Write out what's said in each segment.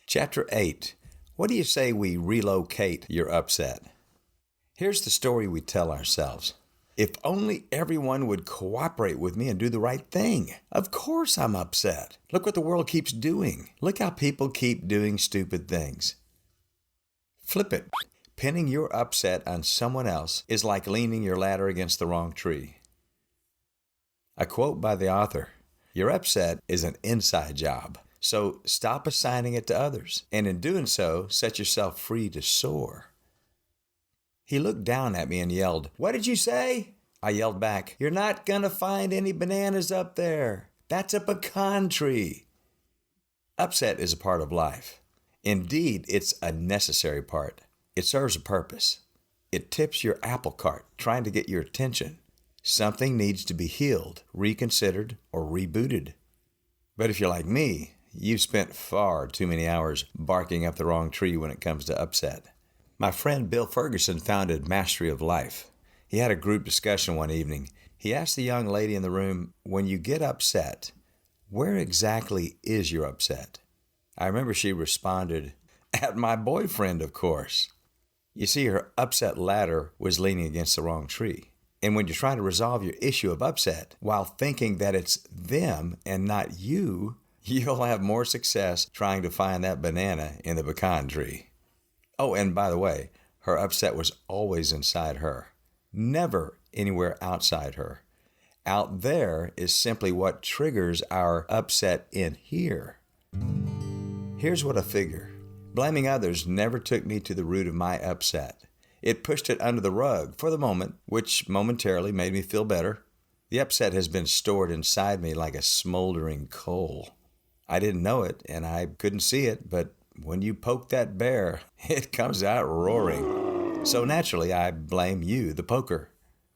Chapter 8. What do you say we relocate your upset? Here's the story we tell ourselves. If only everyone would cooperate with me and do the right thing. Of course I'm upset. Look what the world keeps doing. Look how people keep doing stupid things. Flip it. Pinning your upset on someone else is like leaning your ladder against the wrong tree. A quote by the author: "Your upset is an inside job, so stop assigning it to others, and in doing so, set yourself free to soar." He looked down at me and yelled, "What did you say?" I yelled back, "You're not gonna find any bananas up there. That's a pecan tree." Upset is a part of life. Indeed, it's a necessary part. It serves a purpose. It tips your apple cart, trying to get your attention. Something needs to be healed, reconsidered, or rebooted. But if you're like me, you've spent far too many hours barking up the wrong tree when it comes to upset. My friend Bill Ferguson founded Mastery of Life. He had a group discussion one evening. He asked the young lady in the room, "When you get upset, where exactly is your upset?" I remember she responded, "At my boyfriend, of course." You see, her upset ladder was leaning against the wrong tree. And when you're trying to resolve your issue of upset while thinking that it's them and not you, you'll have more success trying to find that banana in the pecan tree. Oh, and by the way, her upset was always inside her, never anywhere outside her. Out there is simply what triggers our upset in here. Here's what I figure. Blaming others never took me to the root of my upset. It pushed it under the rug for the moment, which momentarily made me feel better. The upset has been stored inside me like a smoldering coal. I didn't know it, and I couldn't see it, but when you poke that bear, it comes out roaring. So naturally, I blame you, the poker.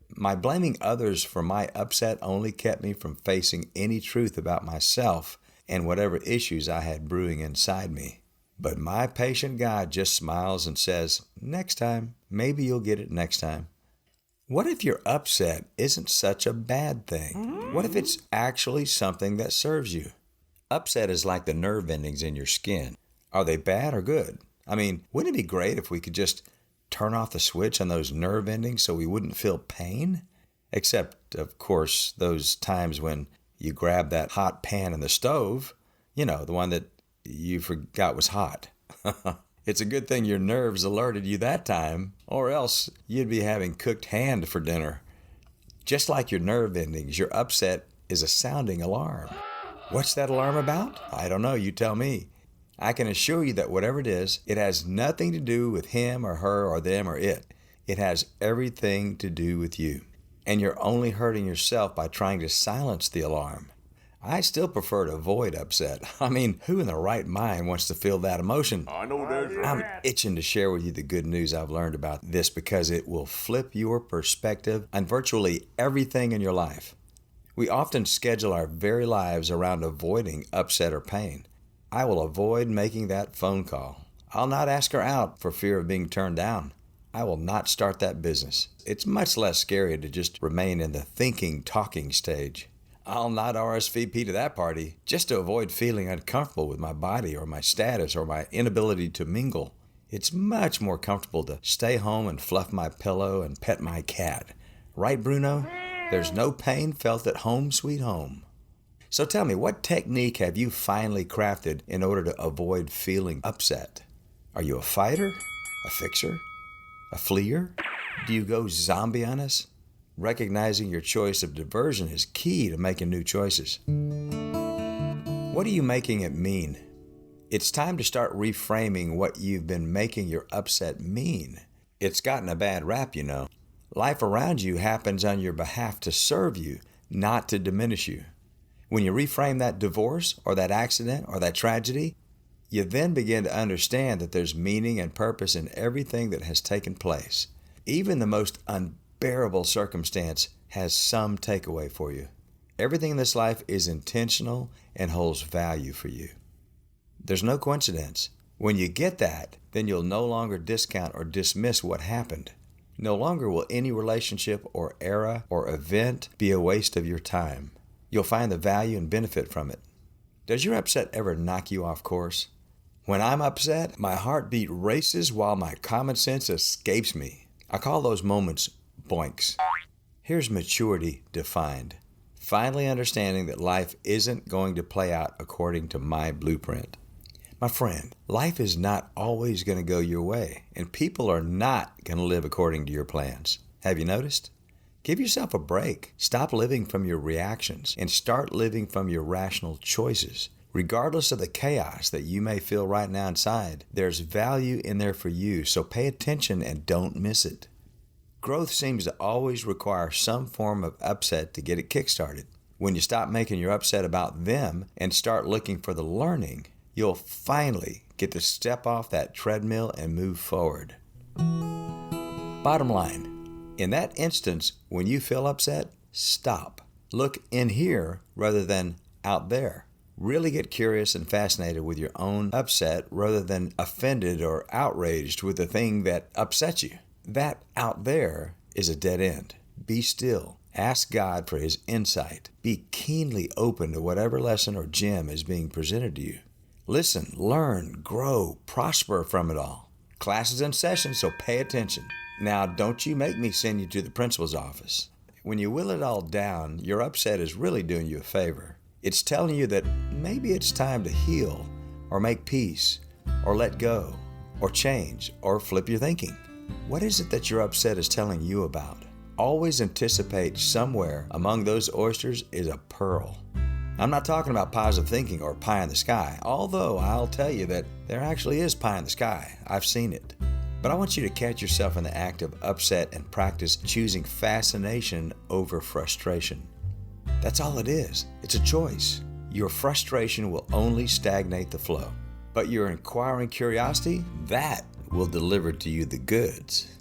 My blaming others for my upset only kept me from facing any truth about myself and whatever issues I had brewing inside me. But my patient God just smiles and says, "Next time, maybe you'll get it next time." What if your upset isn't such a bad thing? What if it's actually something that serves you? Upset is like the nerve endings in your skin. Are they bad or good? I mean, wouldn't it be great if we could just turn off the switch on those nerve endings so we wouldn't feel pain? Except, of course, those times when you grab that hot pan in the stove, the one that you forgot was hot. It's a good thing your nerves alerted you that time, or else you'd be having cooked hand for dinner. Just like your nerve endings, your upset is a sounding alarm. What's that alarm about? I don't know, you tell me. I can assure you that whatever it is, it has nothing to do with him or her or them or it. It has everything to do with you. And you're only hurting yourself by trying to silence the alarm. I still prefer to avoid upset. I mean, who in their right mind wants to feel that emotion? I know that's right. I'm itching to share with you the good news I've learned about this because it will flip your perspective on virtually everything in your life. We often schedule our very lives around avoiding upset or pain. I will avoid making that phone call. I'll not ask her out for fear of being turned down. I will not start that business. It's much less scary to just remain in the thinking, talking stage. I'll not RSVP to that party just to avoid feeling uncomfortable with my body or my status or my inability to mingle. It's much more comfortable to stay home and fluff my pillow and pet my cat. Right, Bruno? There's no pain felt at home, sweet home. So tell me, what technique have you finally crafted in order to avoid feeling upset? Are you a fighter? A fixer? A fleer? Do you go zombie on us? Recognizing your choice of diversion is key to making new choices. What are you making it mean? It's time to start reframing what you've been making your upset mean. It's gotten a bad rap, Life around you happens on your behalf to serve you, not to diminish you. When you reframe that divorce or that accident or that tragedy, you then begin to understand that there's meaning and purpose in everything that has taken place. Even the most unbearable circumstance has some takeaway for you. Everything in this life is intentional and holds value for you. There's no coincidence. When you get that, then you'll no longer discount or dismiss what happened. No longer will any relationship or era or event be a waste of your time. You'll find the value and benefit from it. Does your upset ever knock you off course? When I'm upset, my heartbeat races while my common sense escapes me. I call those moments boinks. Here's maturity defined. Finally understanding that life isn't going to play out according to my blueprint. My friend, life is not always going to go your way, and people are not going to live according to your plans. Have you noticed? Give yourself a break. Stop living from your reactions and start living from your rational choices. Regardless of the chaos that you may feel right now inside, there's value in there for you, so pay attention and don't miss it. Growth seems to always require some form of upset to get it kickstarted. When you stop making your upset about them and start looking for the learning, you'll finally get to step off that treadmill and move forward. Bottom line, in that instance, when you feel upset, stop. Look in here rather than out there. Really get curious and fascinated with your own upset rather than offended or outraged with the thing that upsets you. That out there is a dead end. Be still. Ask God for His insight. Be keenly open to whatever lesson or gem is being presented to you. Listen, learn, grow, prosper from it all. Class is in session, so pay attention. Now, don't you make me send you to the principal's office. When you will it all down, your upset is really doing you a favor. It's telling you that maybe it's time to heal, or make peace, or let go, or change, or flip your thinking. What is it that your upset is telling you about? Always anticipate somewhere among those oysters is a pearl. I'm not talking about positive thinking or pie in the sky, although I'll tell you that there actually is pie in the sky. I've seen it. But I want you to catch yourself in the act of upset and practice choosing fascination over frustration. That's all it is. It's a choice. Your frustration will only stagnate the flow, but your inquiring curiosity, that will deliver to you the goods.